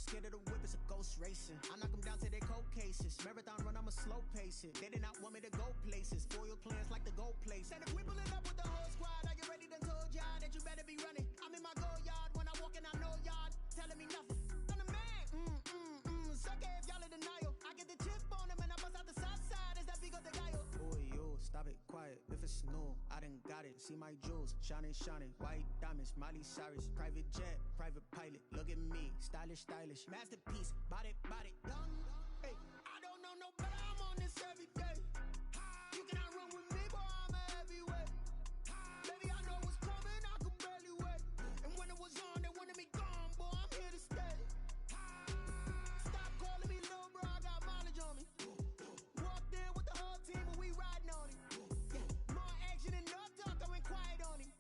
scared of the whip, it's a ghost racing. I knock them down to their cold cases. Marathon run, I'ma slow pace it. They did not want me to go places. Foil plans like the gold place. And if we pulling up with the whole squad, are you ready? Done told y'all that you better be running. I'm in my go yard when I walk in, I know y'all telling me nothing. I'm the man. Suck it if y'all in denial. I get the chip on them and I bust out the south side. Is that Vigo de Gallo? Boy, yo, stop it, quiet. If it's new, I done got it. See my jewels, shining, shining. White diamonds, Miley Cyrus. Private jet, private pilot. Look at me, stylish, stylish. Masterpiece, body, body, done. Hey, I don't know no better. I'm on this every day. You cannot run with me, boy, I'm a heavyweight. Baby, I know what's coming, I can barely wait. And when it was on, they wanted me gone, boy, I'm here to stay. Stop calling me little bro, I got mileage on me. Walked in with the whole team and we riding on him. More action and no talk, I went quiet on him.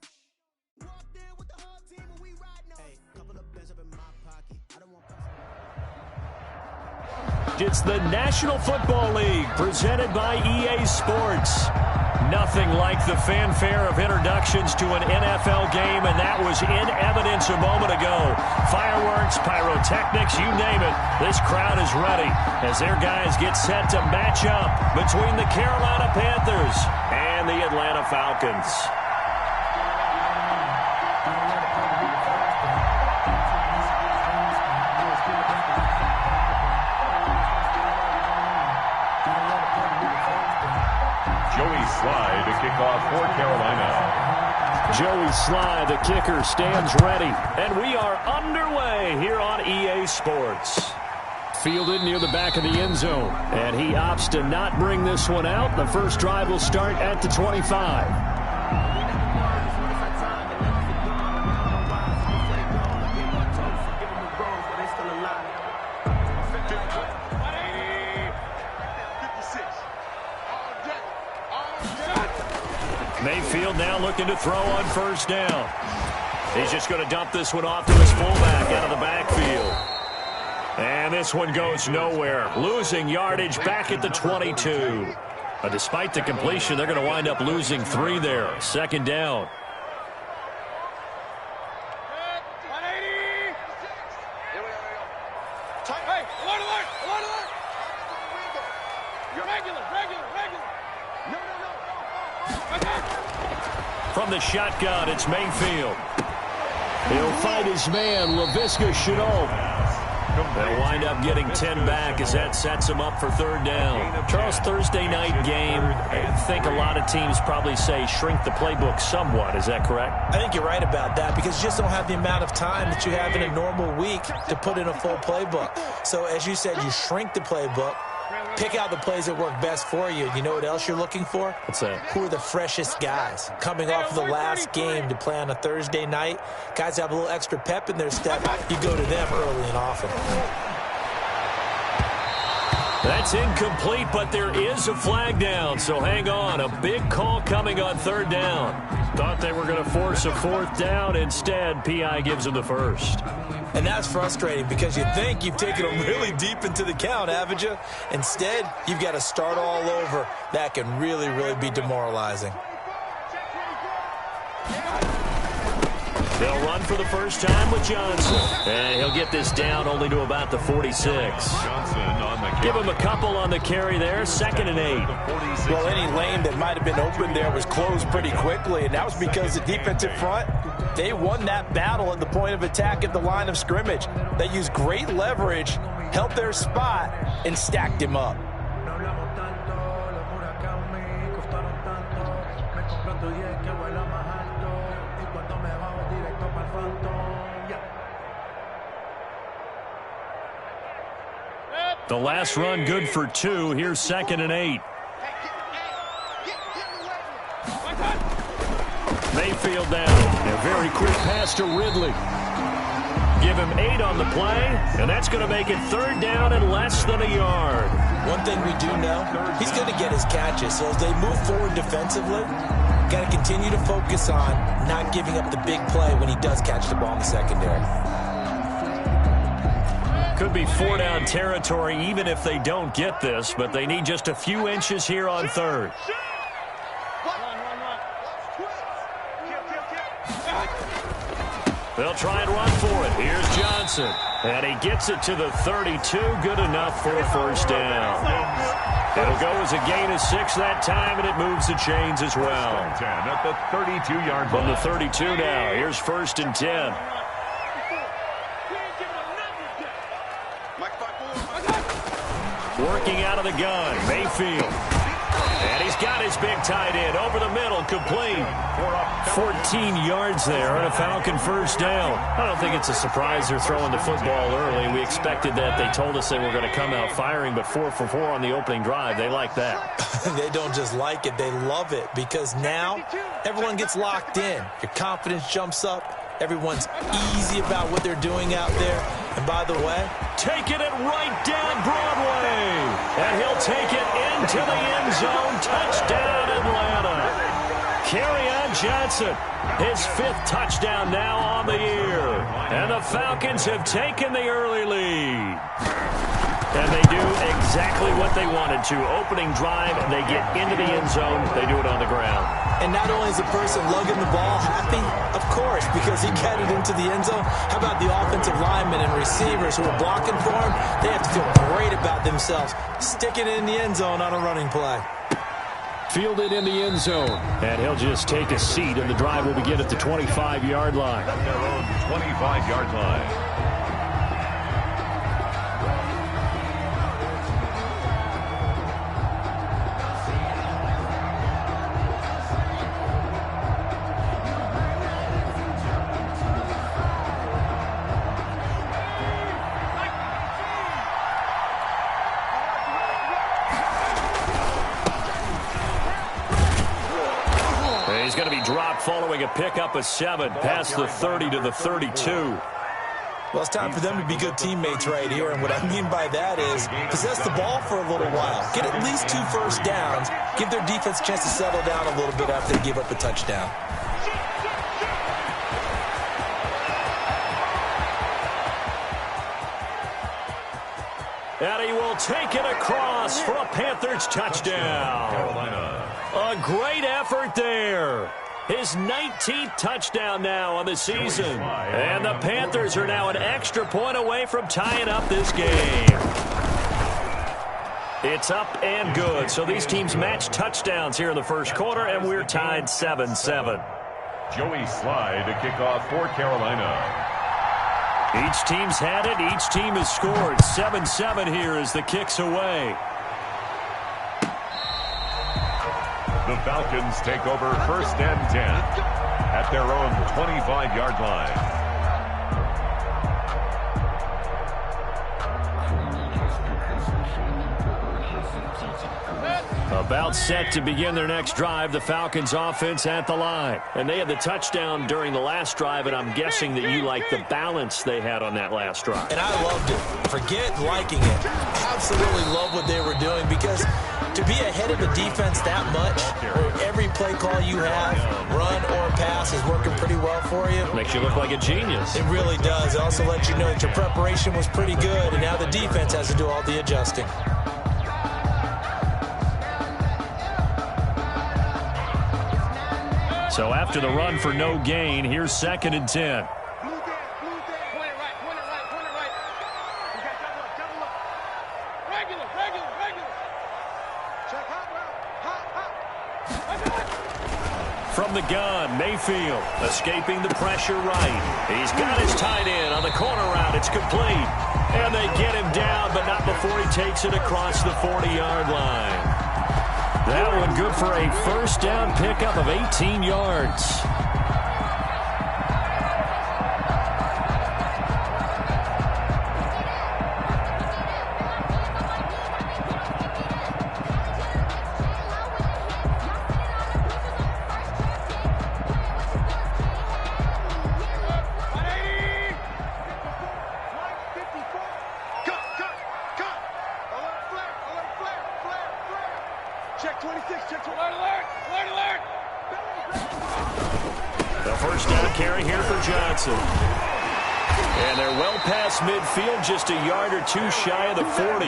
Walked in with the whole team and we riding on him. Hey, couple of bands up in my pocket. I don't want It's the National Football League presented by EA Sports. Nothing like the fanfare of introductions to an NFL game, and that was in evidence a moment ago. Fireworks, pyrotechnics, you name it. This crowd is ready as their guys get set to match up between the Carolina Panthers and the Atlanta Falcons. Joey Sly to kick off for Carolina. Joey Sly, the kicker, stands ready. And we are underway here on EA Sports. Fielded near the back of the end zone. And he opts to not bring this one out. The first drive will start at the 25. Mayfield now looking to throw on first down. He's just going to dump this one off to his fullback out of the backfield. And this one goes nowhere. Losing yardage back at the 22. But despite the completion, they're going to wind up losing 3 there. Second down. From the shotgun, it's Mayfield. He'll fight his man, Laviska Shenault. They'll wind up getting 10 back as that sets him up for third down. Charles, Thursday night game, I think a lot of teams probably say shrink the playbook somewhat. Is that correct? I think you're right about that because you just don't have the amount of time that you have in a normal week to put in a full playbook. So as you said, you shrink the playbook. Pick out the plays that work best for you. You know what else you're looking for? What's that? Who are the freshest guys? Coming off of the last game to play on a Thursday night, guys have a little extra pep in their step. You go to them early and often. That's incomplete, but there is a flag down, so hang on. A big call coming on third down. Thought they were going to force a fourth down. Instead, P.I. gives them the first. And that's frustrating because you think you've taken them really deep into the count, haven't you? Instead, you've got to start all over. That can really, really be demoralizing. They'll run for the first time with Johnson. And he'll get this down only to about the 46. Johnson on the carry. Give him a couple on the carry there. 2nd and 8. Well, any lane that might have been open there was closed pretty quickly, and that was because the defensive front, they won that battle at the point of attack at the line of scrimmage. They used great leverage, held their spot, and stacked him up. The last run good for 2. Here's 2nd and 8. Mayfield down. A very quick pass to Ridley. Give him 8 on the play, and that's going to make it third down and less than a yard. One thing we do know, he's going to get his catches. So as they move forward defensively, got to continue to focus on not giving up the big play when he does catch the ball in the secondary. Could be 4-down territory even if they don't get this, but they need just a few inches here on third. They'll try and run for it. Here's Johnson. And he gets it to the 32. Good enough for a first down. It'll go as a gain of 6 that time, and it moves the chains as well. 10 at the 32-yard line. From the 32 now, here's 1st and 10. Working out of the gun, Mayfield. And he's got his big tight end over the middle, complete. 14 yards there and a Falcon first down. I don't think it's a surprise they're throwing the football early. We expected that. They told us they were going to come out firing, but 4 for 4 on the opening drive. They like that. They don't just like it, they love it, because now everyone gets locked in. Your confidence jumps up. Everyone's easy about what they're doing out there. And by the way, taking it right down Broadway. And he'll take it into the end zone. Touchdown, Atlanta. Kerryon Johnson, his 5th touchdown now on the year. And the Falcons have taken the early lead. And they do exactly what they wanted to. Opening drive, they get into the end zone. They do it on the ground. And not only is the person lugging the ball happy, of course, because he got it into the end zone. How about the offensive linemen and receivers who are blocking for him? They have to feel great about themselves, sticking it in the end zone on a running play. Fielded in the end zone. And he'll just take a seat, and the drive will begin at the 25-yard line. At their own 25-yard line. He's going to be dropped following a pickup of 7 past the 30 to the 32. Well, it's time for them to be good teammates right here, and what I mean by that is possess the ball for a little while. Get at least 2 first downs. Give their defense a chance to settle down a little bit after they give up a touchdown. And he will take it across for a Panthers touchdown. Carolina. A great effort there. His 19th touchdown now on the season. And the Panthers are now an extra point away from tying up this game. It's up and good. So these teams match touchdowns here in the first quarter, and we're tied 7-7. Joey Slye to kick off for Carolina. Each team's had it. Each team has scored. 7-7 here as the kick's away. The Falcons take over 1st and 10 at their own 25-yard line. About set to begin their next drive, the Falcons offense at the line. And they had the touchdown during the last drive, and I'm guessing that you like the balance they had on that last drive. And I loved it. Forget liking it. Absolutely love what they were doing, because to be ahead of the defense that much, where every play call you have, run or pass, is working pretty well for you. Makes you look like a genius. It really does. It also lets you know that your preparation was pretty good, and now the defense has to do all the adjusting. So after the run for no gain, here's 2nd and 10. From the gun, Mayfield escaping the pressure right. He's got his tight end on the corner route. It's complete. And they get him down, but not before he takes it across the 40-yard line. That one good for a first down pickup of 18 yards. Check 26, check 26. Alert, alert, alert. The first down carry here for Johnson. And they're well past midfield, just a yard or two shy of the 40.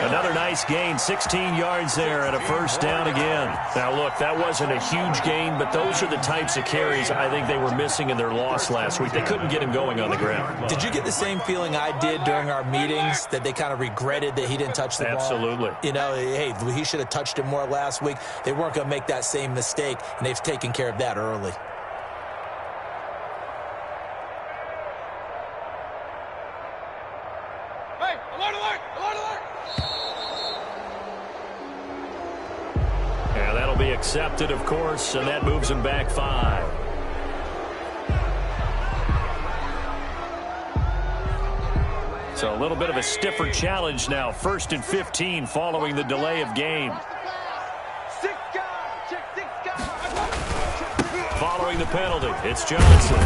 Another nice gain, 16 yards there and a first down again. Now, look, that wasn't a huge gain, but those are the types of carries I think they were missing in their loss last week. They couldn't get him going on the ground. Did you get the same feeling I did during our meetings, that they kind of regretted that he didn't touch the ball? Absolutely. You know, hey, he should have touched it more last week. They weren't going to make that same mistake, and they've taken care of that early. Hey, alert, alert, alert, alert! And that'll be accepted, of course, and that moves him back 5. So a little bit of a stiffer challenge now. 1st and 15 following the delay of game. Following the penalty, it's Johnson.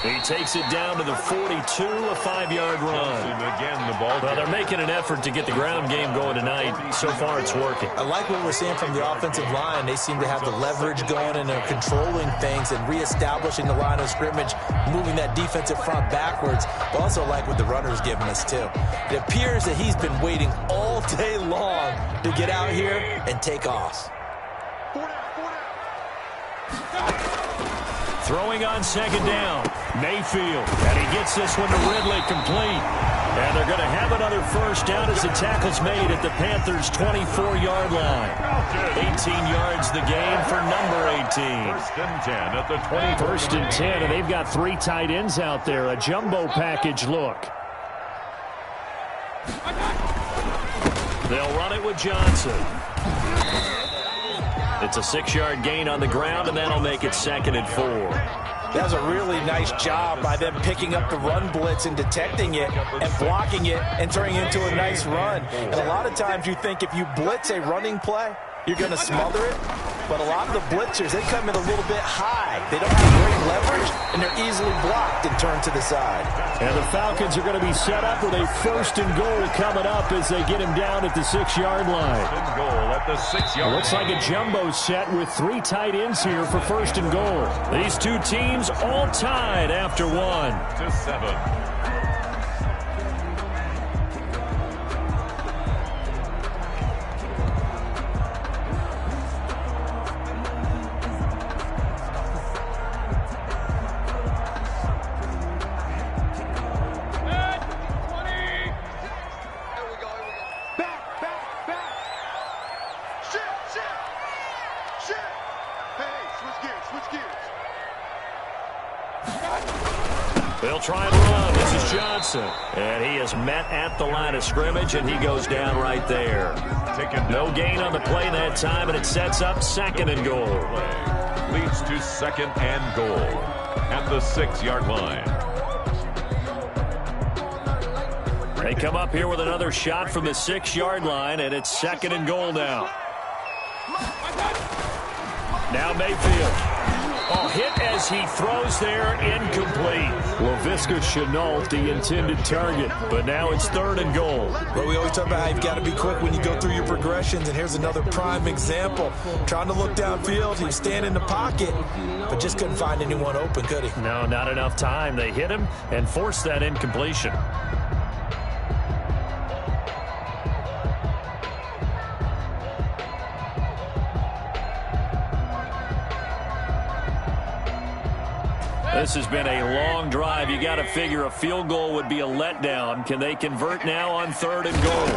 He takes it down to the 42, a 5-yard run. Again, the ball. Well, they're making an effort to get the ground game going tonight. So far, it's working. I like what we're seeing from the offensive line. They seem to have the leverage going, and they're controlling things and reestablishing the line of scrimmage, moving that defensive front backwards. I also like what the runner's giving us, too. It appears that he's been waiting all day long to get out here and take off. Throwing on 2nd down, Mayfield, and he gets this one to Ridley complete. And they're going to have another first down as the tackle's made at the Panthers' 24-yard line. 18 yards the gain for number 18. 1st and 10 at the 20. 1st and 10, and they've got 3 tight ends out there, a jumbo package look. They'll run it with Johnson. It's a 6-yard gain on the ground, and that'll make it 2nd and 4. That was a really nice job by them picking up the run blitz and detecting it and blocking it and turning it into a nice run. And a lot of times you think if you blitz a running play, you're going to smother it. But a lot of the blitzers, they come in a little bit high. They don't have great leverage, and they're easily blocked and turned to the side. And the Falcons are going to be set up with a 1st and goal coming up as they get him down at the 6-yard line. Goal at the 6-yard line. Looks like a jumbo set with 3 tight ends here for 1st and goal. These two teams all tied after 1. To 7. They'll try and run. This is Johnson. And he is met at the line of scrimmage, and he goes down right there. No gain on the play that time, and it sets up 2nd and goal. Leads to 2nd and goal at the 6-yard line. They come up here with another shot from the 6-yard line, and it's 2nd and goal now. Now Mayfield. Oh, hit as he throws there, incomplete. Laviska Shenault, the intended target, but now it's 3rd and goal. Well, we always talk about how you've got to be quick when you go through your progressions, and here's another prime example. Trying to look downfield, he was standing in the pocket, but just couldn't find anyone open, could he? No, not enough time. They hit him and forced that incompletion. This has been a long drive. You got to figure a field goal would be a letdown. Can they convert now on 3rd and goal?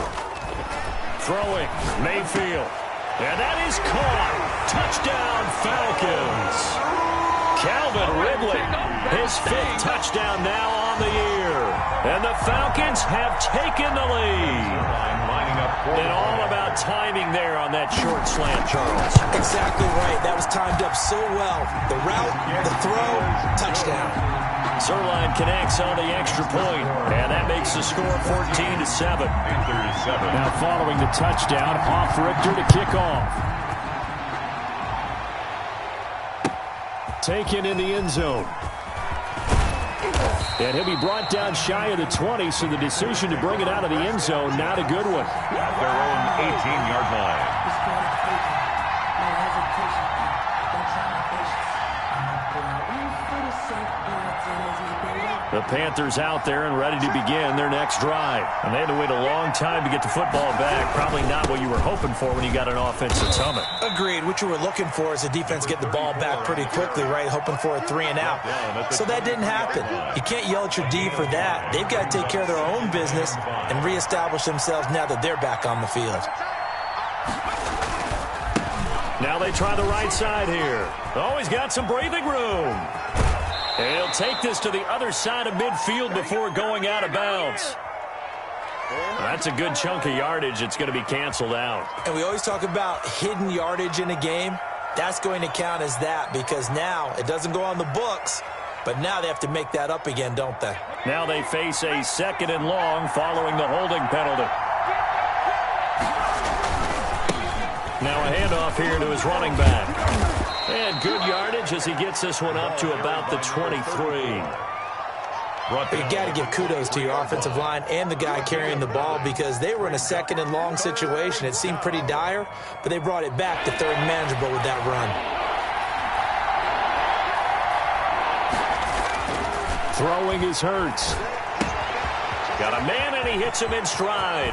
Throwing, Mayfield. And that is caught. Touchdown, Falcons. Calvin Ridley, his 5th touchdown now on the year. And the Falcons have taken the lead. And all about timing there on that short slant, Charles. Exactly right. That was timed up so well. The route, the throw, touchdown. Zerline connects on the extra point, and that makes the score 14-7. Now following the touchdown, Richter to kick off. Taken in the end zone. And he'll be brought down shy of the 20, so the decision to bring it out of the end zone, not a good one. At their own 18-yard line. The Panthers out there and ready to begin their next drive. And they had to wait a long time to get the football back. Probably not what you were hoping for when you got an offense that's humming. Agreed. What you were looking for is the defense get the ball back pretty quickly, right? Hoping for a 3-and-out. So that didn't happen. You can't yell at your D for that. They've got to take care of their own business and reestablish themselves now that they're back on the field. Now they try the right side here. Oh, he's got some breathing room. And he'll take this to the other side of midfield before going out of bounds. That's a good chunk of yardage. It's going to be canceled out. And we always talk about hidden yardage in a game. That's going to count as that because now it doesn't go on the books, but now they have to make that up again, don't they? Now they face a 2nd and long following the holding penalty. Now a handoff here to his running back. And good yardage as he gets this one up to about the 23. You got to give kudos to your offensive line and the guy carrying the ball because they were in a 2nd and long situation. It seemed pretty dire, but they brought it back to 3rd and manageable with that run. Throwing is Hurts. Got a man, and he hits him in stride.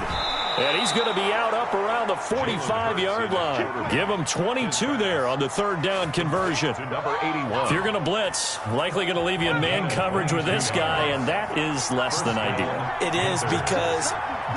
And he's going to be out up around the 45-yard line. Give him 22 there on the 3rd down conversion. Number 81. If you're going to blitz, likely going to leave you in man coverage with this guy, and that is less than ideal. It is because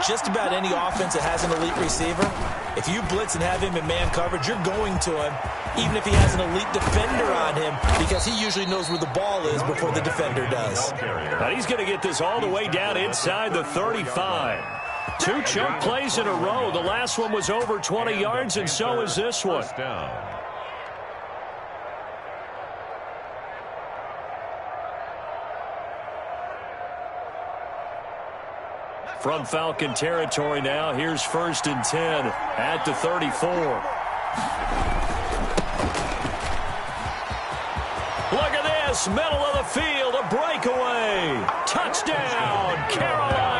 just about any offense that has an elite receiver, if you blitz and have him in man coverage, you're going to him, even if he has an elite defender on him, because he usually knows where the ball is before the defender does. And he's going to get this all the way down inside the 35. 2 chunk plays in a row. The last one was over 20 yards, and so is this one. From Falcon territory now, here's 1st and 10 at the 34. Look at this, middle of the field, a breakaway. Touchdown, Carolina.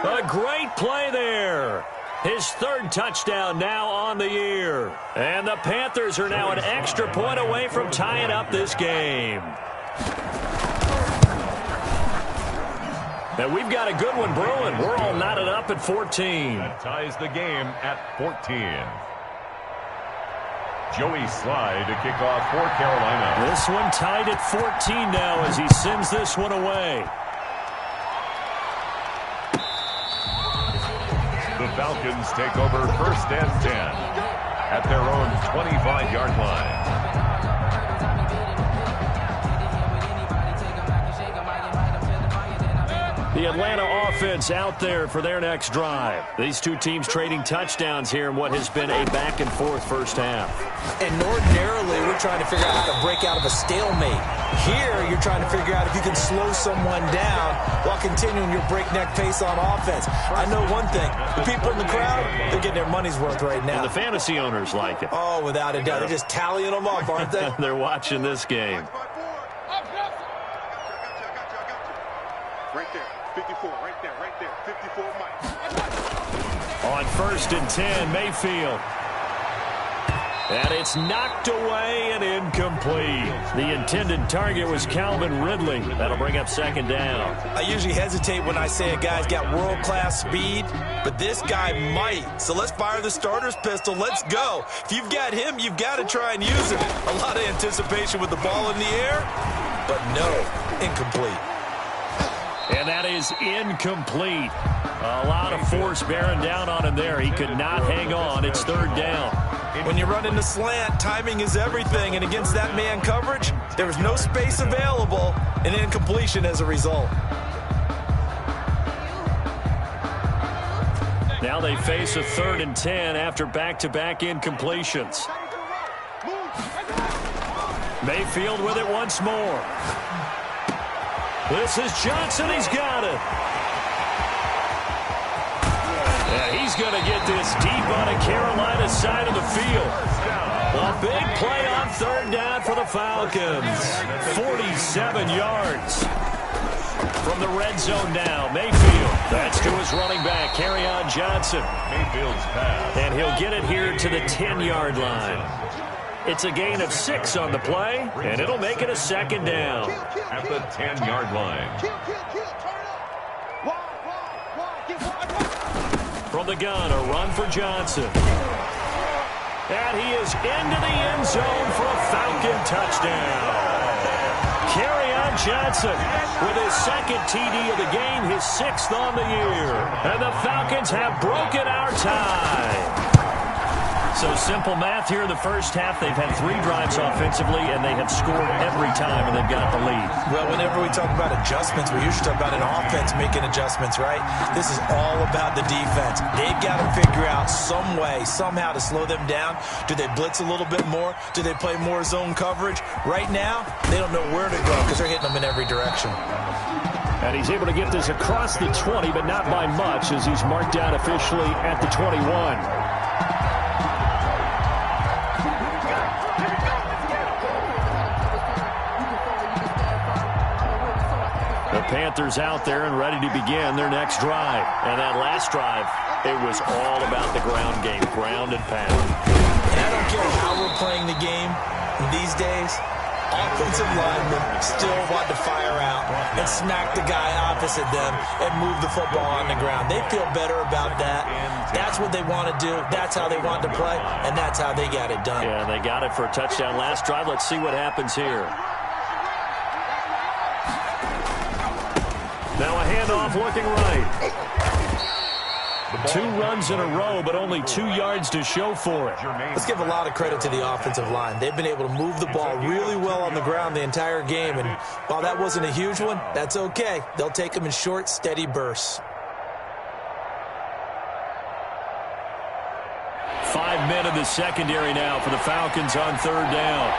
A great play there. His 3rd touchdown now on the year. And the Panthers are now an extra point away from tying up this game. And we've got a good one brewing. We're all knotted up at 14. That ties the game at 14. Joey Slye to kick off for Carolina. This one tied at 14 now as he sends this one away. The Falcons take over 1st and 10 at their own 25-yard line. The Atlanta offense out there for their next drive. These two teams trading touchdowns here in what has been a back-and-forth first half. And ordinarily, we're trying to figure out how to break out of a stalemate. Here, you're trying to figure out if you can slow someone down while continuing your breakneck pace on offense. I know one thing. The people in the crowd, they're getting their money's worth right now. And the fantasy owners like it. Oh, without a doubt. They're just tallying them up, aren't they? They're watching this game. Right there, 54, right there, 54 Mike. On 1st and 10, Mayfield. And it's knocked away and incomplete. The intended target was Calvin Ridley. That'll bring up 2nd down. I usually hesitate when I say a guy's got world-class speed, but this guy might. So let's fire the starter's pistol. Let's go. If you've got him, you've got to try and use it. A lot of anticipation with the ball in the air, but no, incomplete. And that is incomplete. A lot of force bearing down on him there. He could not hang on. It's 3rd down. When you run into slant, timing is everything. And against that man coverage, there was no space available, and incompletion as a result. Now they face a 3rd and 10 after back-to-back incompletions. Mayfield with it once more. This is Johnson. He's got it. And he's going to get this deep on the Carolina side of the field. A big play on 3rd down for the Falcons. 47 yards. From the red zone now, Mayfield. That's to his running back, Kerryon Johnson. Mayfield's pass. And he'll get it here to the 10-yard line. It's a gain of 6 on the play, and it'll make it a second down. At the 10-yard line. From the gun, a run for Johnson. And he is into the end zone for a Falcon touchdown. Kerryon Johnson with his second TD of the game, his 6th on the year. And the Falcons have broken our tie. So simple math here in the first half. They've had 3 drives offensively, and they have scored every time, and they've got the lead. Well, whenever we talk about adjustments, we usually talk about an offense making adjustments, right? This is all about the defense. They've got to figure out some way, somehow to slow them down. Do they blitz a little bit more? Do they play more zone coverage? Right now, they don't know where to go because they're hitting them in every direction. And he's able to get this across the 20, but not by much, as he's marked down officially at the 21. Panthers out there and ready to begin their next drive. And that last drive, it was all about the ground game, ground and pound. And I don't care how we're playing the game these days, offensive linemen still want to fire out and smack the guy opposite them and move the football on the ground. They feel better about that. That's what they want to do. That's how they want to play, and that's how they got it done. Yeah, they got it for a touchdown last drive. Let's see what happens here. Now a handoff looking right. 2 runs in a row, but only 2 yards to show for it. Let's give a lot of credit to the offensive line. They've been able to move the ball really well on the ground the entire game, and while that wasn't a huge one, that's okay. They'll take them in short, steady bursts. 5 men in the secondary now for the Falcons on 3rd down.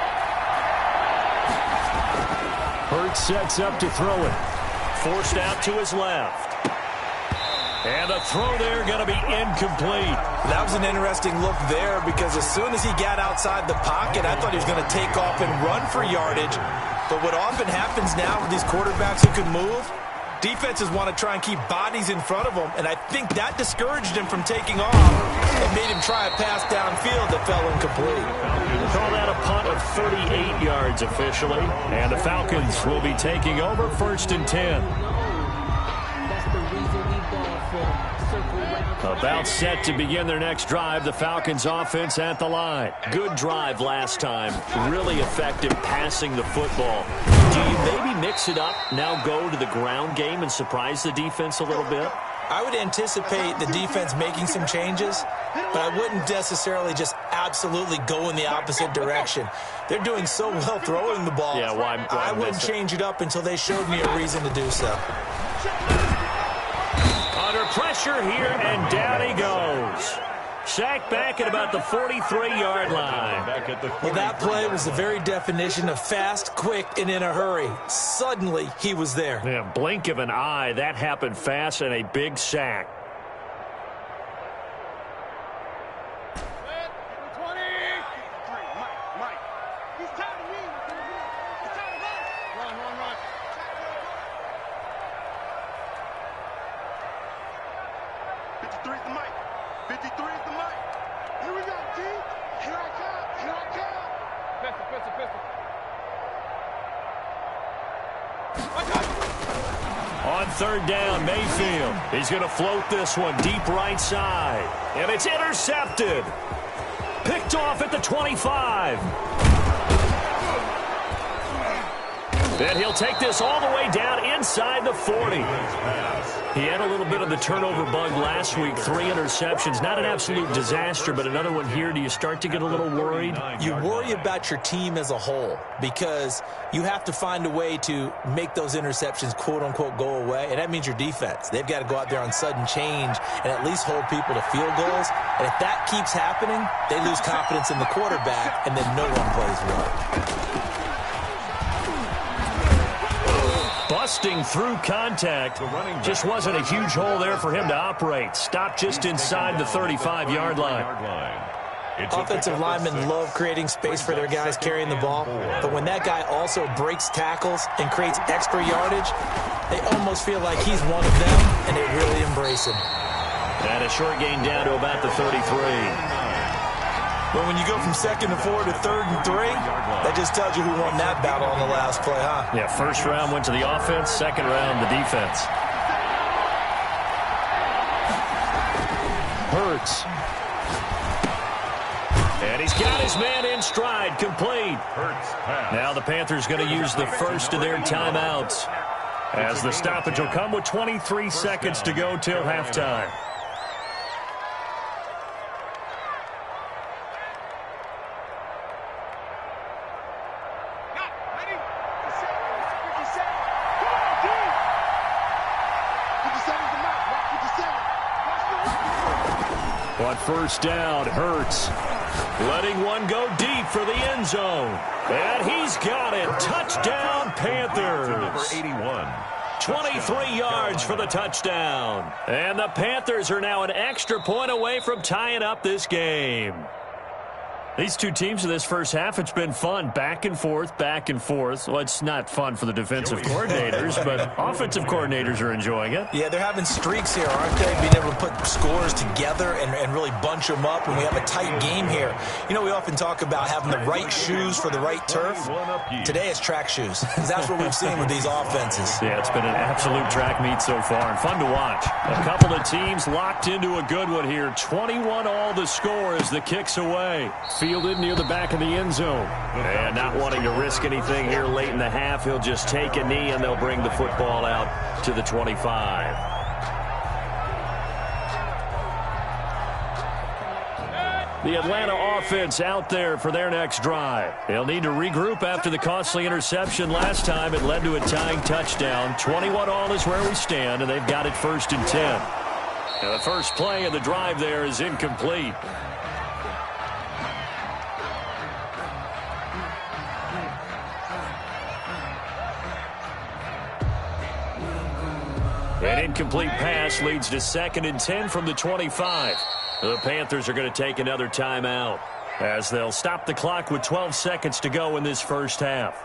Hurts sets up to throw it. Forced out to his left. And the throw there going to be incomplete. That was an interesting look there because as soon as he got outside the pocket, I thought he was going to take off and run for yardage. But what often happens now with these quarterbacks who can move, defenses want to try and keep bodies in front of them, and I think that discouraged him from taking off and made him try a pass downfield that fell incomplete. Call that a punt of 38 yards officially, and the Falcons will be taking over 1st and 10. About set to begin their next drive, the Falcons offense at the line. Good drive last time. Really effective passing the football. Do you maybe mix it up, now go to the ground game and surprise the defense a little bit? I would anticipate the defense making some changes, but I wouldn't necessarily just absolutely go in the opposite direction. They're doing so well throwing the ball. Yeah, why I wouldn't change it up until they showed me a reason to do so. Under pressure here, and down he goes. Sacked back at about the 43-yard line. Well, that play was the very definition of fast, quick, and in a hurry. Suddenly, he was there. Yeah, blink of an eye. That happened fast, and a big sack. On 3rd down, Mayfield. He's going to float this one deep right side. And it's intercepted. Picked off at the 25. Then he'll take this all the way down inside the 40. He had a little bit of the turnover bug last week, 3 interceptions. Not an absolute disaster, but another one here. Do you start to get a little worried? You worry about your team as a whole because you have to find a way to make those interceptions, quote-unquote, go away, and that means your defense. They've got to go out there on sudden change and at least hold people to field goals. And if that keeps happening, they lose confidence in the quarterback, and then no one plays well. Busting through contact. Just wasn't a huge hole there for him to operate. Stopped just inside the 35-yard line. Offensive linemen love creating space for their guys carrying the ball, but when that guy also breaks tackles and creates extra yardage, they almost feel like he's one of them, and they really embrace him. And a short gain down to about the 33. But when you go from 2nd and 4 to 3rd and 3, that just tells you who won that battle on the last play, huh? Yeah, first round went to the offense, second round the defense. Hurts. And he's got his man in stride, complete. Now the Panthers going to use the first of their timeouts, as the stoppage will come with 23 seconds to go till halftime. On first down, Hurts letting one go deep for the end zone. And he's got it. Touchdown, Panthers. Number 81. 23 yards for the touchdown. And the Panthers are now an extra point away from tying up this game. These two teams in this first half, it's been fun. Back and forth, back and forth. Well, it's not fun for the defensive coordinators, but offensive coordinators are enjoying it. Yeah, they're having streaks here, aren't they? Being able to put scores together and really bunch them up when we have a tight game here. You know, we often talk about having the right shoes for the right turf. Today it's track shoes. That's what we've seen with these offenses. Yeah, it's been an absolute track meet so far and fun to watch. A couple of teams locked into a good one here. 21 all the score as the kick's away. Fielded near the back of the end zone. And not wanting to risk anything here late in the half, he'll just take a knee and they'll bring the football out to the 25. The Atlanta offense out there for their next drive. They'll need to regroup after the costly interception last time. It led to a tying touchdown. 21 all is where we stand, and they've got it 1st and 10. Now the first play of the drive there is incomplete. An incomplete pass leads to 2nd and 10 from the 25. The Panthers are going to take another timeout as they'll stop the clock with 12 seconds to go in this first half.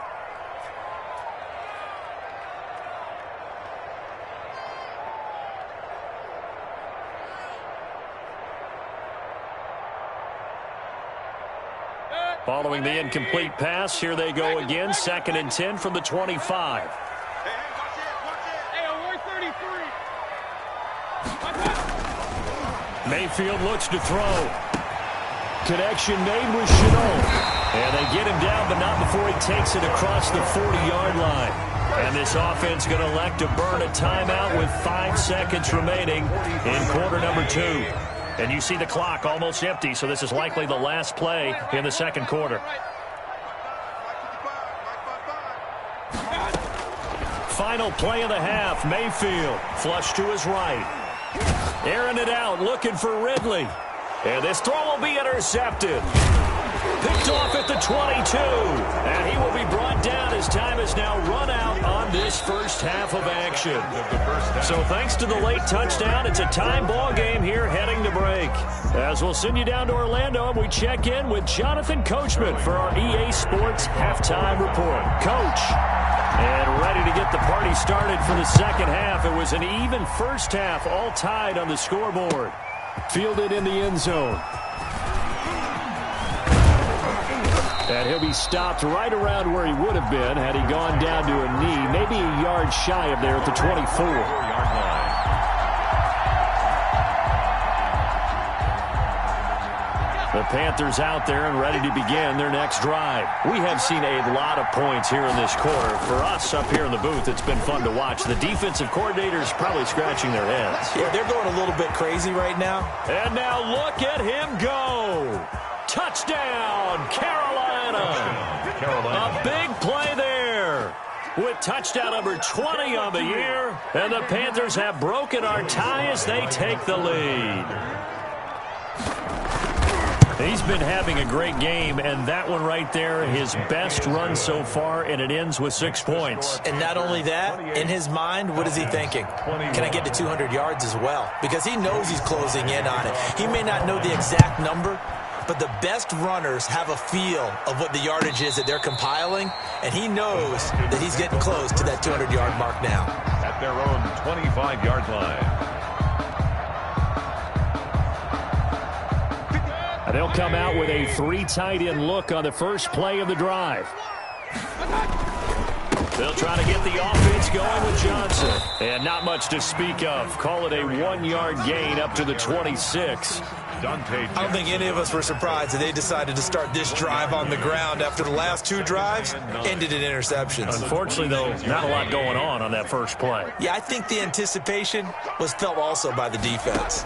Following the incomplete pass, here they go again. 2nd and 10 from the 25. Mayfield looks to throw. Connection made with Chenault. And they get him down, but not before he takes it across the 40-yard line. And this offense going to elect to burn a timeout with 5 seconds remaining in quarter number 2. And you see the clock almost empty, so this is likely the last play in the second quarter. Final play of the half. Mayfield flush to his right. Airing it out, looking for Ridley. And this throw will be intercepted. Picked off at the 22. And he will be brought down as time is now run out on this first half of action. So thanks to the late touchdown, it's a time ball game here heading to break. As we'll send you down to Orlando, and we check in with Jonathan Coachman for our EA Sports Halftime Report. Coach. And ready to get the party started for the second half. It was an even first half, all tied on the scoreboard. Fielded in the end zone. And he'll be stopped right around where he would have been had he gone down to a knee, maybe a yard shy of there at the 24-yard line. The Panthers out there and ready to begin their next drive. We have seen a lot of points here in this quarter. For us up here in the booth, it's been fun to watch. The defensive coordinators probably scratching their heads. Yeah, they're going a little bit crazy right now. And now look at him go. Touchdown, Carolina. A big play there. With touchdown number 20 on the year. And the Panthers have broken our tie as they take the lead. He's been having a great game, and that one right there, his best run so far, and it ends with 6 points. And not only that, in his mind, what is he thinking? Can I get to 200 yards as well? Because he knows he's closing in on it. He may not know the exact number, but the best runners have a feel of what the yardage is that they're compiling, and he knows that he's getting close to that 200-yard mark now. At their own 25-yard line. They'll come out with a 3 tight end look on the first play of the drive. They'll try to get the offense going with Johnson. And not much to speak of. Call it a 1-yard gain up to the 26. I don't think any of us were surprised that they decided to start this drive on the ground after the last 2 drives ended in interceptions. Unfortunately, though, not a lot going on that first play. Yeah, I think the anticipation was felt also by the defense.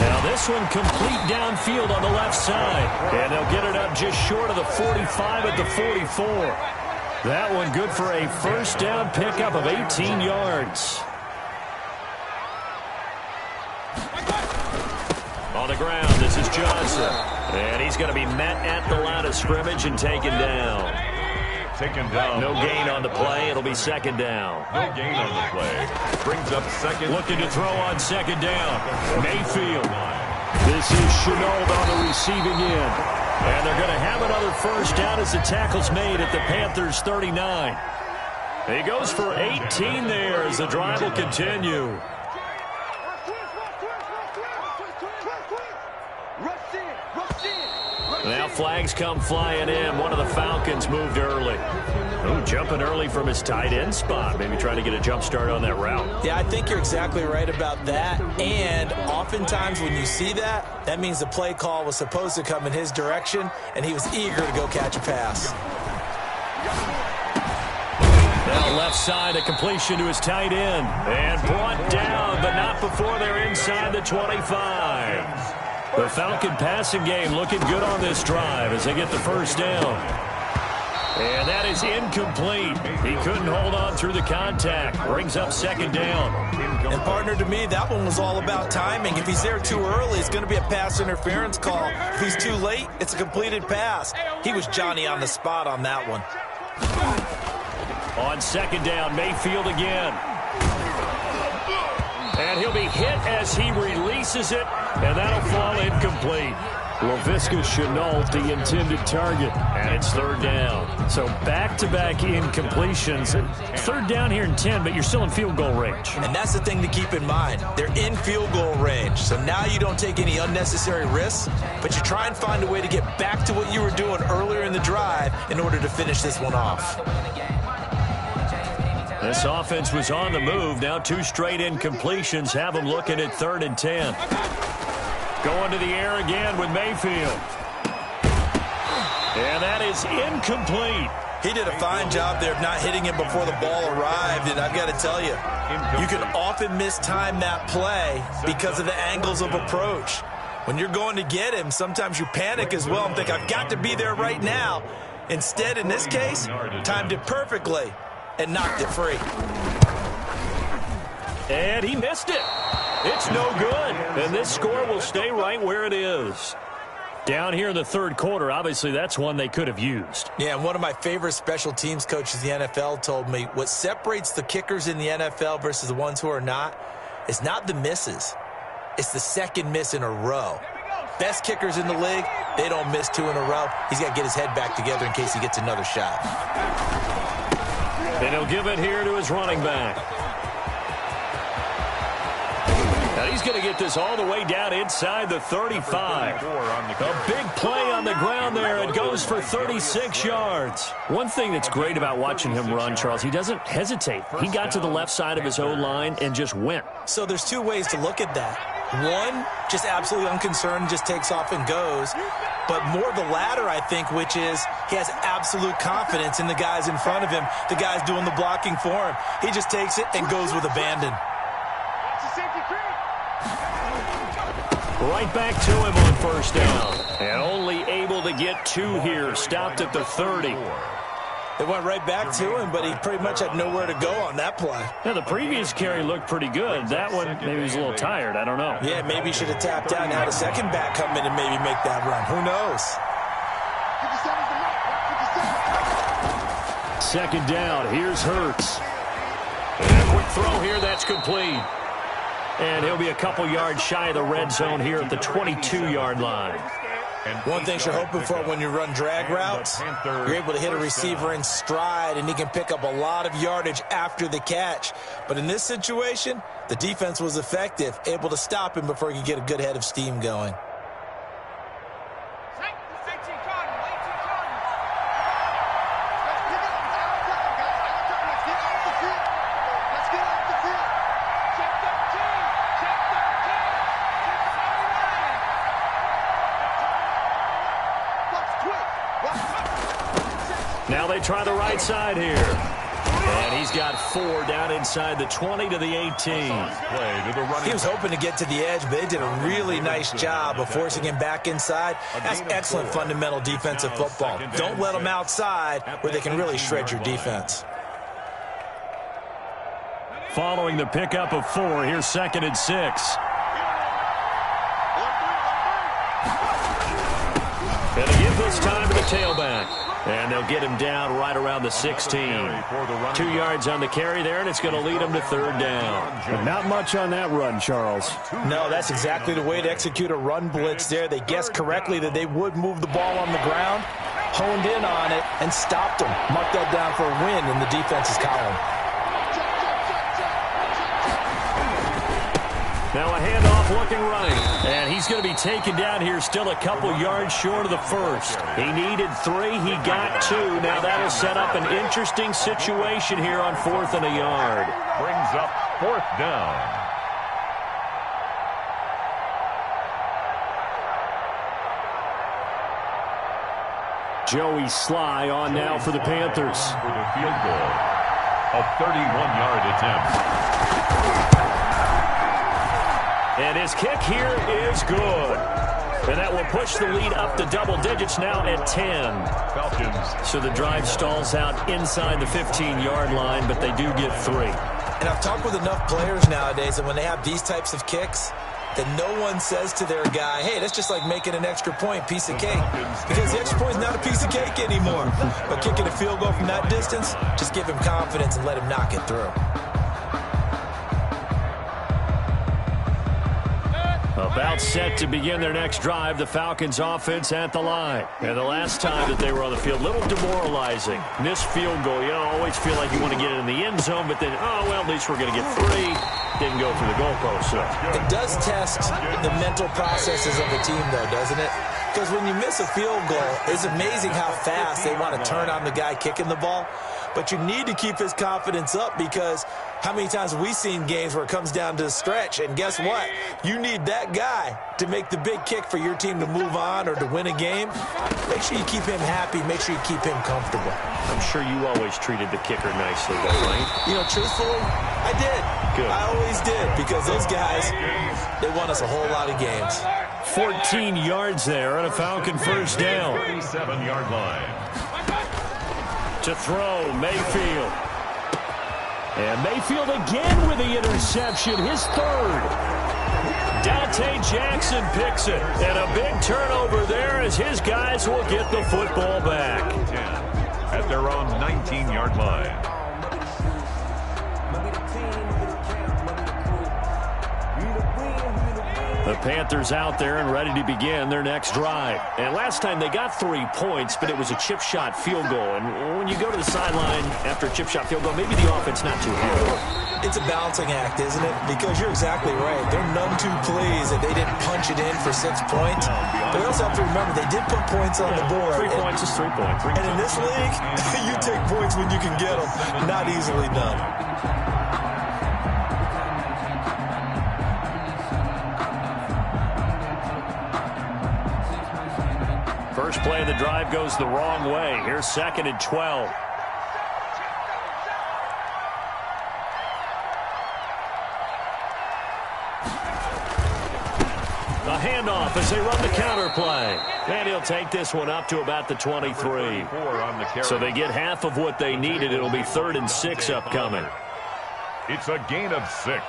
Now this one complete downfield on the left side. And they'll get it up just short of the 45 at the 44. That one good for a first down pickup of 18 yards. On the ground, this is Johnson. And he's going to be met at the line of scrimmage and taken down. No gain on the play. It'll be second down. No gain on the play. Brings up second. Looking to throw on second down. Mayfield. This is Chenault on the receiving end. And they're going to have another first down as the tackle's made at the Panthers' 39. He goes for 18 there as the drive will continue. Now flags come flying in. One of the Falcons moved early. Ooh, jumping early from his tight end spot. Maybe trying to get a jump start on that route. Yeah, I think you're exactly right about that. And oftentimes when you see that, that means the play call was supposed to come in his direction, and he was eager to go catch a pass. Now left side, a completion to his tight end. And brought down, but not before they're inside the 25. The Falcon passing game looking good on this drive as they get the first down. And that is incomplete. He couldn't hold on through the contact. Brings up second down. And partner, to me, that one was all about timing. If he's there too early, it's going to be a pass interference call. If he's too late, it's a completed pass. He was Johnny on the spot on that one. On second down, Mayfield again. And he'll be hit as he releases it, and that'll fall incomplete. Laviska Chenault, the intended target, and it's third down. So back-to-back incompletions. Third down here in 10, but you're still in field goal range. And that's the thing to keep in mind. They're in field goal range, so now you don't take any unnecessary risks, but you try and find a way to get back to what you were doing earlier in the drive in order to finish this one off. This offense was on the move. Now 2 straight incompletions have them looking at 3rd and 10. Going to the air again with Mayfield. And that is incomplete. He did a fine job there of not hitting him before the ball arrived, and I've got to tell you, you can often mistime that play because of the angles of approach. When you're going to get him, sometimes you panic as well and think, I've got to be there right now. Instead, in this case, timed it perfectly and knocked it free. And he missed it. It's no good. And this score will stay right where it is. Down here in the third quarter, obviously that's one they could have used. Yeah, and one of my favorite special teams coaches in the NFL told me what separates the kickers in the NFL versus the ones who are not is not the misses. It's the second miss in a row. Best kickers in the league, they don't miss 2 in a row. He's got to get his head back together in case he gets another shot. And he'll give it here to his running back. Now he's going to get this all the way down inside the 35. A big play on the ground there. It goes for 36 yards. One thing that's great about watching him run, Charles, he doesn't hesitate. He got to the left side of his O-line and just went. So there's 2 ways to look at that. One, just absolutely unconcerned, just takes off and goes. But more the latter, I think, which is he has absolute confidence in the guys in front of him, the guys doing the blocking for him. He just takes it and goes with abandon. Right back to him on first down. And only able to get 2 here. Stopped at the 30. They went right back to him, but he pretty much had nowhere to go on that play. Now, the previous carry looked pretty good. That one, maybe he was a little tired. I don't know. Yeah, maybe he should have tapped out and had a second back come in and maybe make that run. Who knows? Second down. Here's Hurts. And a quick throw here. That's complete. And he'll be a couple yards shy of the red zone here at the 22-yard line. One thing you're hoping for when you run drag routes, you're able to hit a receiver in stride, and he can pick up a lot of yardage after the catch. But in this situation, the defense was effective, able to stop him before he could get a good head of steam going. Now they try the right side here. And he's got 4 down inside the 20 to the 18. He was hoping to get to the edge, but they did a really nice job of forcing him back inside. That's excellent fundamental defensive football. Don't let them outside where they can really shred your defense. Following the pickup of 4, here's 2nd and 6. And they give this time to the tailback. And they'll get him down right around the 16. 2 yards on the carry there, and it's going to lead him to 3rd down. But not much on that run, Charles. No, that's exactly the way to execute a run blitz there. They guessed correctly that they would move the ball on the ground, honed in on it, and stopped them. Mark that down for a win in the defense's column. Now a handoff looking right. And he's going to be taken down here still a couple yards short of the first. He needed 3. He got 2. Now that'll set up an interesting situation here on 4th and a yard. Brings up 4th down. Joey Sly on now for the Panthers. For the field goal. A 31-yard attempt. And his kick here is good. And that will push the lead up to double digits now at 10. Falcons. So the drive stalls out inside the 15-yard line, but they do get 3. And I've talked with enough players nowadays, and when they have these types of kicks, that no one says to their guy, hey, that's just like making an extra point, piece of cake. Because the extra point is not a piece of cake anymore. But kicking a field goal from that distance, just give him confidence and let him knock it through. About set to begin their next drive, the Falcons offense at the line. And the last time that they were on the field, a little demoralizing. Missed field goal. You always feel like you want to get it in the end zone, but then, oh, well, at least we're going to get 3. Didn't go through the goalpost. So. It does test the mental processes of a team, though, doesn't it? Because when you miss a field goal, it's amazing how fast they want to turn on the guy kicking the ball. But you need to keep his confidence up, because how many times have we seen games where it comes down to the stretch? And guess what? You need that guy to make the big kick for your team to move on or to win a game. Make sure you keep him happy. Make sure you keep him comfortable. I'm sure you always treated the kicker nicely, though, right? You know, truthfully, I did. Good. I always did, because those guys, they won us a whole lot of games. 14 yards there on a Falcon first down. 37-yard line. To throw, Mayfield. And Mayfield again with the interception, his 3rd. Dante Jackson picks it. And a big turnover there as his guys will get the football back. 10 at their own 19-yard line. The Panthers out there and ready to begin their next drive. And last time they got 3 points, but it was a chip shot field goal. And when you go to the sideline after a chip shot field goal, maybe the offense not too happy. It's a balancing act, isn't it? Because you're exactly right. They're none too pleased that they didn't punch it in for 6 points. But we also have to remember they did put points on the board. 3 points is 3 points. And in this league, you take points when you can get them. Not easily done. First play of the drive goes the wrong way. Here's 2nd and 12. A handoff as they run the counter play. And he'll take this one up to about the 23. So they get half of what they needed. It'll be 3rd and 6 upcoming. It's a gain of 6.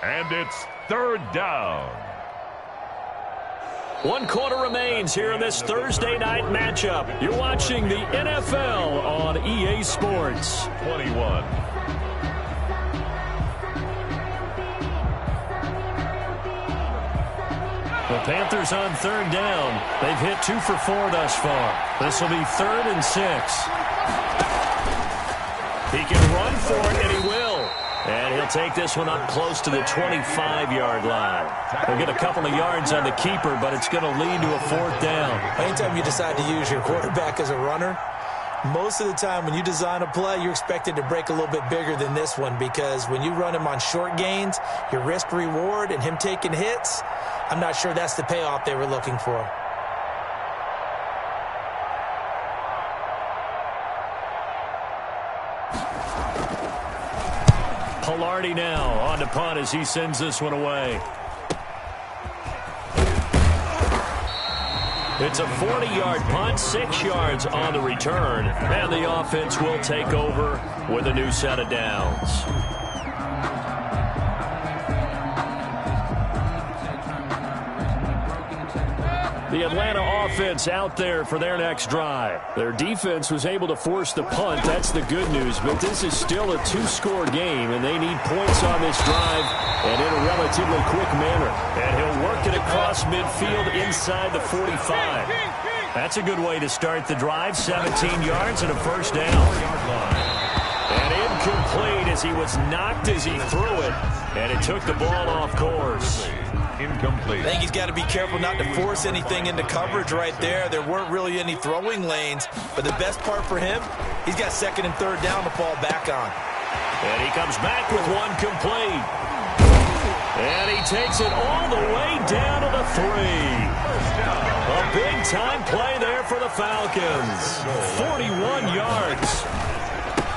And it's 3rd down. 1 quarter remains here in this Thursday night matchup. You're watching the NFL on EA Sports. 21. The Panthers on third down. They've hit 2 for 4 thus far. This will be 3rd and 6. He can run for it, and he will. And he'll take this one up close to the 25-yard line. He'll get a couple of yards on the keeper, but it's going to lead to a 4th down. Anytime you decide to use your quarterback as a runner, most of the time when you design a play, you're expected to break a little bit bigger than this one, because when you run him on short gains, your risk-reward and him taking hits, I'm not sure that's the payoff they were looking for. Pilardi now on to punt as he sends this one away. It's a 40-yard punt, 6 yards on the return, and the offense will take over with a new set of downs. The Atlanta offense out there for their next drive. Their defense was able to force the punt. That's the good news, but this is still a 2-score game, and they need points on this drive and in a relatively quick manner. And he'll work it across midfield inside the 45. That's a good way to start the drive. 17 yards and a first down. And incomplete as he was knocked as he threw it, and it took the ball off course. Incomplete. I think he's got to be careful not to force anything into coverage right there. There weren't really any throwing lanes, but the best part for him, he's got 2nd and 3rd down to fall back on. And he comes back with one complete. And he takes it all the way down to the 3. A big-time play there for the Falcons. 41 yards.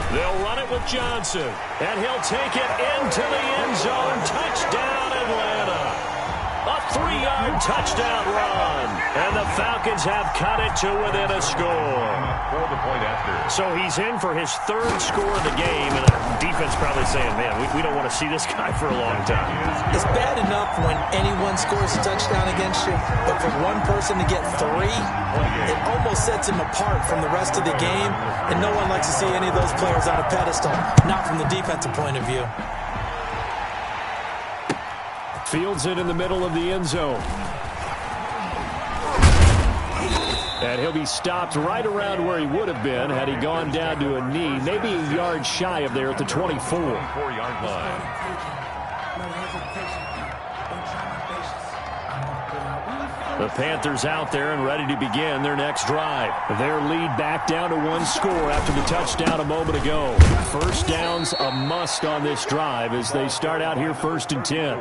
They'll run it with Johnson, and he'll take it into the end zone. Touchdown, Atlanta. A 3-yard touchdown run, and the Falcons have cut it to within a score. For the point after. So he's in for his 3rd score of the game, and the defense probably saying, man, we don't want to see this guy for a long time. It's bad enough when anyone scores a touchdown against you, but for one person to get 3, it almost sets him apart from the rest of the game, and no one likes to see any of those players on a pedestal, not from the defensive point of view. Fields it in the middle of the end zone. And he'll be stopped right around where he would have been had he gone down to a knee, maybe a yard shy of there at the 24. 4-yard line. The Panthers out there and ready to begin their next drive. Their lead back down to 1 score after the touchdown a moment ago. First down's a must on this drive as they start out here 1st and 10.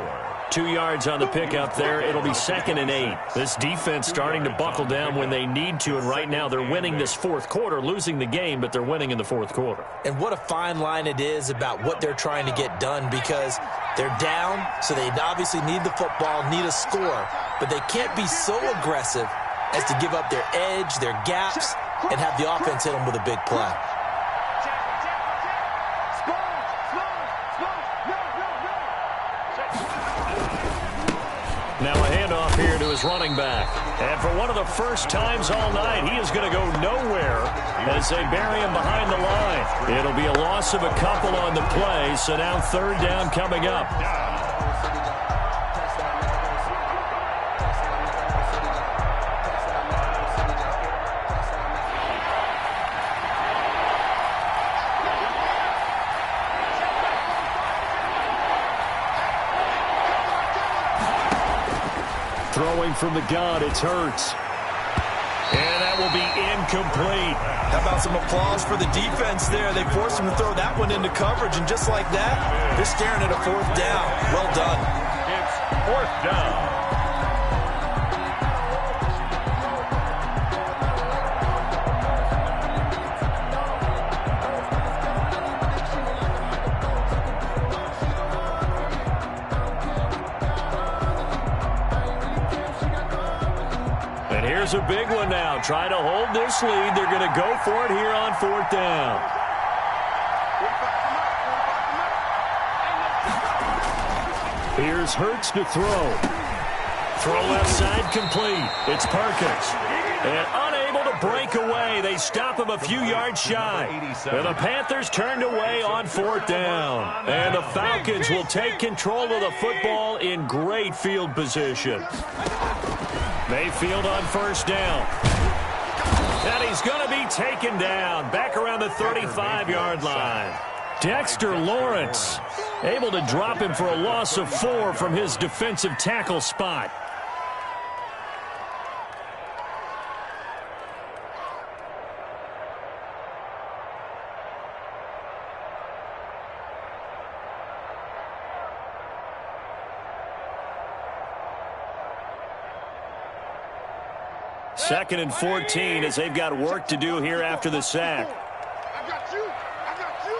2 yards on the pickup there. It'll be 2nd and 8. This defense starting to buckle down when they need to, and right now they're winning this 4th quarter, losing the game, but they're winning in the 4th quarter. And what a fine line it is about what they're trying to get done, because they're down, so they obviously need the football, need a score, but they can't be so aggressive as to give up their edge, their gaps, and have the offense hit them with a big play. Now a handoff here to his running back. And for one of the first times all night, he is going to go nowhere as they bury him behind the line. It'll be a loss of a couple on the play, so now 3rd down coming up. Throwing from the gun, it's Hurts. And that will be incomplete. How about some applause for the defense there? They forced him to throw that one into coverage, and just like that, they're staring at a 4th down. Well done. It's 4th down. Here's a big one now. Trying to hold this lead. They're going to go for it here on 4th down. Here's Hurts to throw. Throw left side complete. It's Perkins. And unable to break away. They stop him a few yards shy. And the Panthers turned away on 4th down. And the Falcons will take control of the football in great field position. Mayfield on first down. And he's going to be taken down back around the 35-yard line. Dexter Lawrence able to drop him for a loss of 4 from his defensive tackle spot. Second and 14 as they've got work to do here after the sack. I got you. I got you.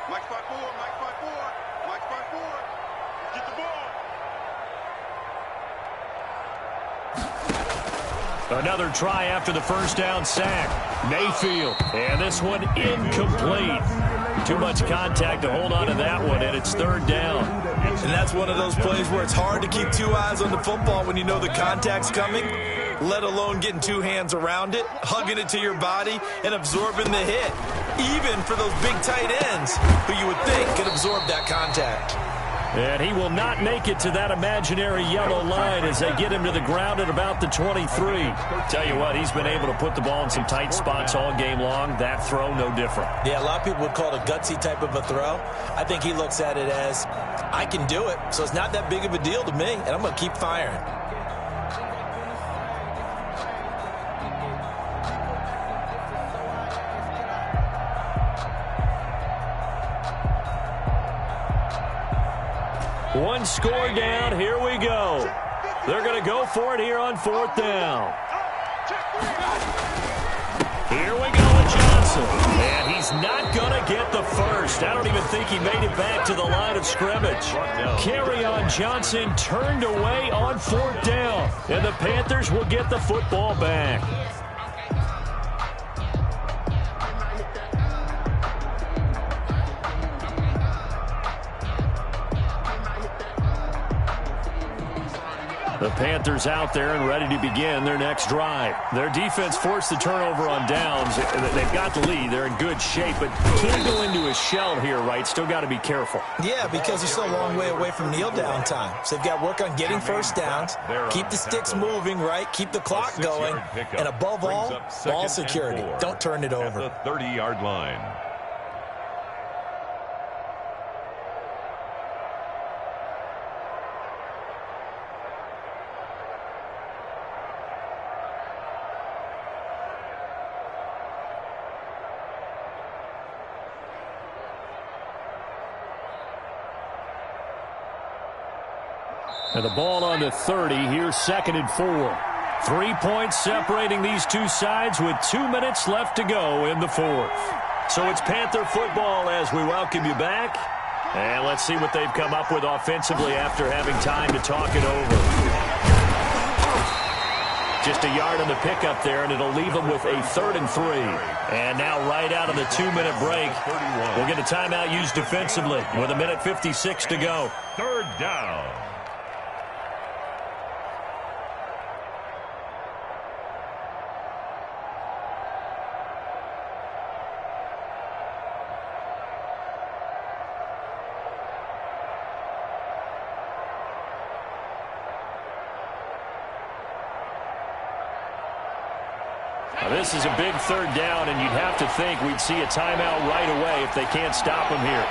Mike 5-4. Mike 5-4. Mike 5-4. Get the ball. Another try after the first down sack. Mayfield. And this one incomplete. Too much contact to hold on to that one, and it's third down. And that's one of those plays where it's hard to keep 2 eyes on the football when you know the contact's coming, let alone getting 2 hands around it, hugging it to your body, and absorbing the hit. Even for those big tight ends who you would think could absorb that contact. And he will not make it to that imaginary yellow line as they get him to the ground at about the 23. Tell you what, he's been able to put the ball in some tight spots all game long. That throw, no different. Yeah, a lot of people would call it a gutsy type of a throw. I think he looks at it as, I can do it, so it's not that big of a deal to me, and I'm going to keep firing. One score down. Here we go. They're going to go for it here on fourth down. Here we go with Johnson. And he's not going to get the first. I don't even think he made it back to the line of scrimmage. Kerryon Johnson turned away on fourth down. And the Panthers will get the football back. The Panthers out there and ready to begin their next drive. Their defense forced the turnover on downs. They've got the lead. They're in good shape, but can't go into a shell here, right? Still got to be careful. Yeah, because they're still a long way away from kneel down time. So they've got to work on getting first downs, keep the sticks moving, right? Keep the clock going, and above all, ball security. Don't turn it over. At the 30-yard line. And the ball on the 30. Here's second and 4. 3 points separating these two sides with 2 minutes left to go in the fourth. So it's Panther football as we welcome you back. And let's see what they've come up with offensively after having time to talk it over. Just a yard on the pickup there, and it'll leave them with a 3rd and 3. And now right out of the 2-minute break, we'll get a timeout used defensively with 1:56 to go. Third down. This is a big third down, and you'd have to think we'd see a timeout right away if they can't stop him here.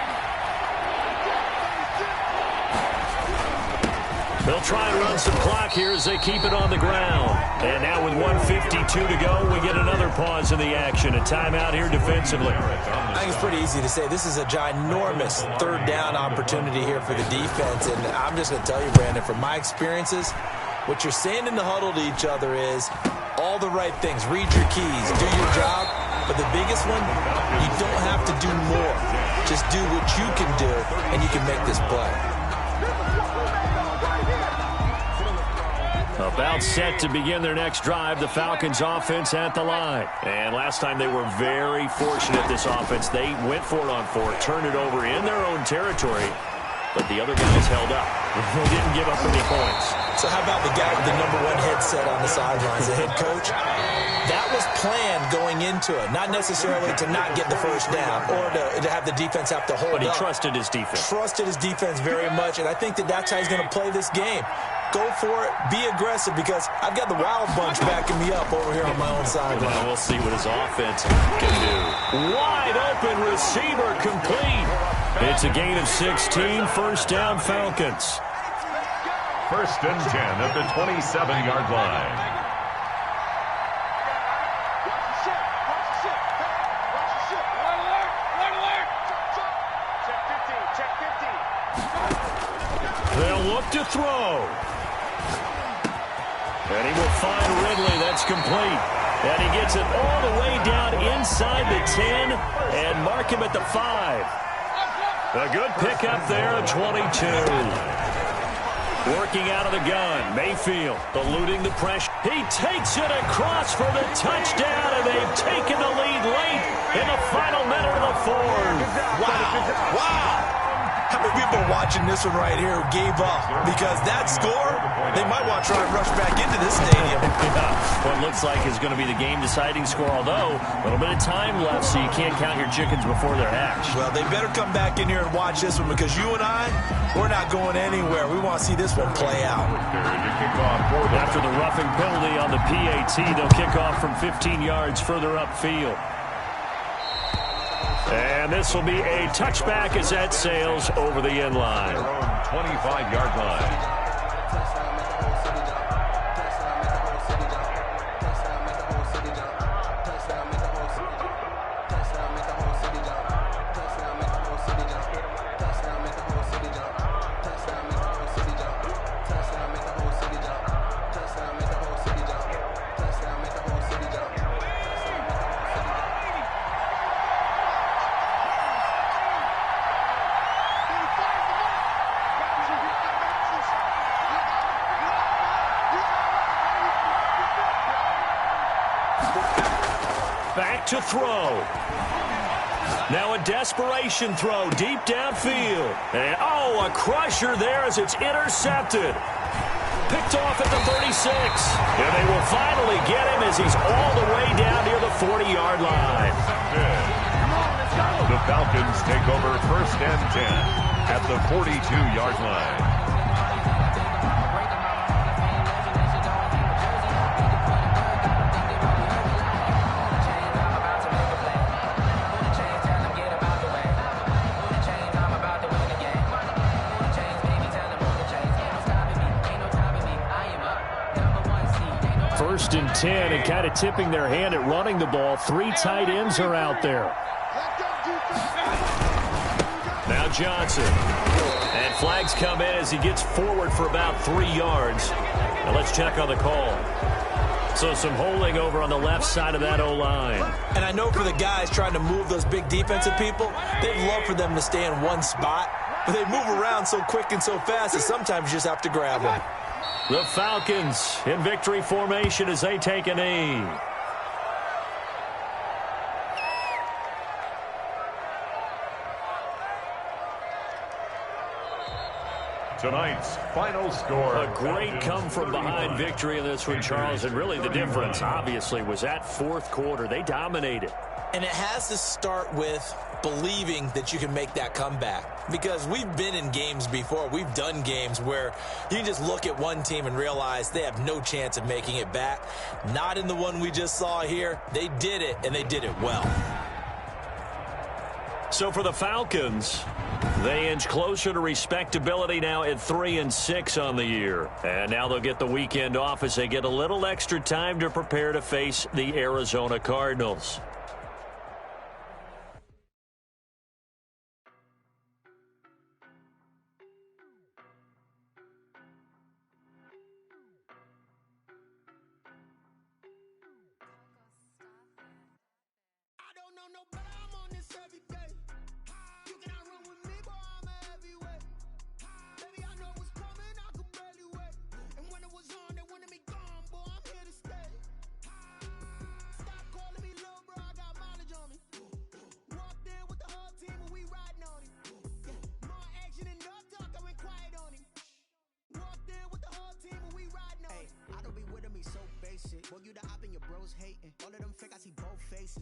They'll try and run some clock here as they keep it on the ground. And now with 1:52 to go, we get another pause in the action. A timeout here defensively. I think it's pretty easy to say this is a ginormous third down opportunity here for the defense. And I'm just going to tell you, Brandon, from my experiences, what you're saying in the huddle to each other is all the right things. Read your keys. Do your job. But the biggest one, you don't have to do more. Just do what you can do, and you can make this play. About set to begin their next drive, the Falcons offense at the line. And last time they were very fortunate, this offense. They went for it on 4, turned it over in their own territory, but the other guys held up. They didn't give up any points. So how about the guy with the #1 headset on the sidelines, the head coach? That was planned going into it, not necessarily to not get the first down or to have the defense have to hold up. But he trusted his defense. Trusted his defense very much, and I think that's how he's going to play this game. go for it, be aggressive, because I've got the wild bunch backing me up over here on my own side. Well, we'll see what his offense can do. Wide open receiver complete. It's a gain of 16, first down Falcons. First and 10 at the 27-yard line. They'll look to throw. And he will find Ridley. That's complete. And he gets it all the way down inside the 10 and mark him at the 5. A good pickup there at 22. Working out of the gun, Mayfield eluding the pressure. He takes it across for the touchdown, and they've taken the lead late in the final minute of the fourth. Wow. Wow. How many people are watching this one right here who gave up? Because that score, they might want to try and rush back into this stadium. What looks like is going to be the game-deciding score, although a little bit of time left, so you can't count your chickens before they're hatched. Well, they better come back in here and watch this one, because you and I, we're not going anywhere. We want to see this one play out. After the roughing penalty on the PAT, they'll kick off from 15 yards further upfield. And this will be a touchback as that sails over the end line. 25-yard line. Back to throw. Now a desperation throw deep downfield. And, oh, a crusher there as it's intercepted. Picked off at the 36. And they will finally get him as he's all the way down near the 40-yard line. The Falcons take over first and 10 at the 42-yard line. First and 10, and kind of tipping their hand at running the ball. 3 tight ends are out there. Now Johnson. And flags come in as he gets forward for about 3 yards. Now let's check on the call. So some holding over on the left side of that O-line. And I know for the guys trying to move those big defensive people, they'd love for them to stay in one spot. But they move around so quick and so fast that sometimes you just have to grab them. The Falcons in victory formation as they take a knee. Tonight's final score. A great come-from-behind victory in this one, Charles. And really the difference, obviously, was that fourth quarter. They dominated. And it has to start with believing that you can make that comeback. Because we've been in games before. We've done games where you can just look at one team and realize they have no chance of making it back. Not in the one we just saw here. They did it, and they did it well. So for the Falcons, they inch closer to respectability now at 3-6 on the year. And now they'll get the weekend off as they get a little extra time to prepare to face the Arizona Cardinals.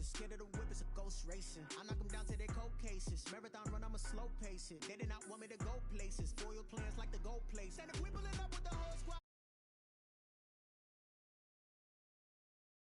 Scared of the whip, it's a ghost racing. I knock them down to their cold cases. Marathon run, I'm a slow pace it. They did not want me to go places. Foil plans like the gold place. And if we pulling up with the whole squad,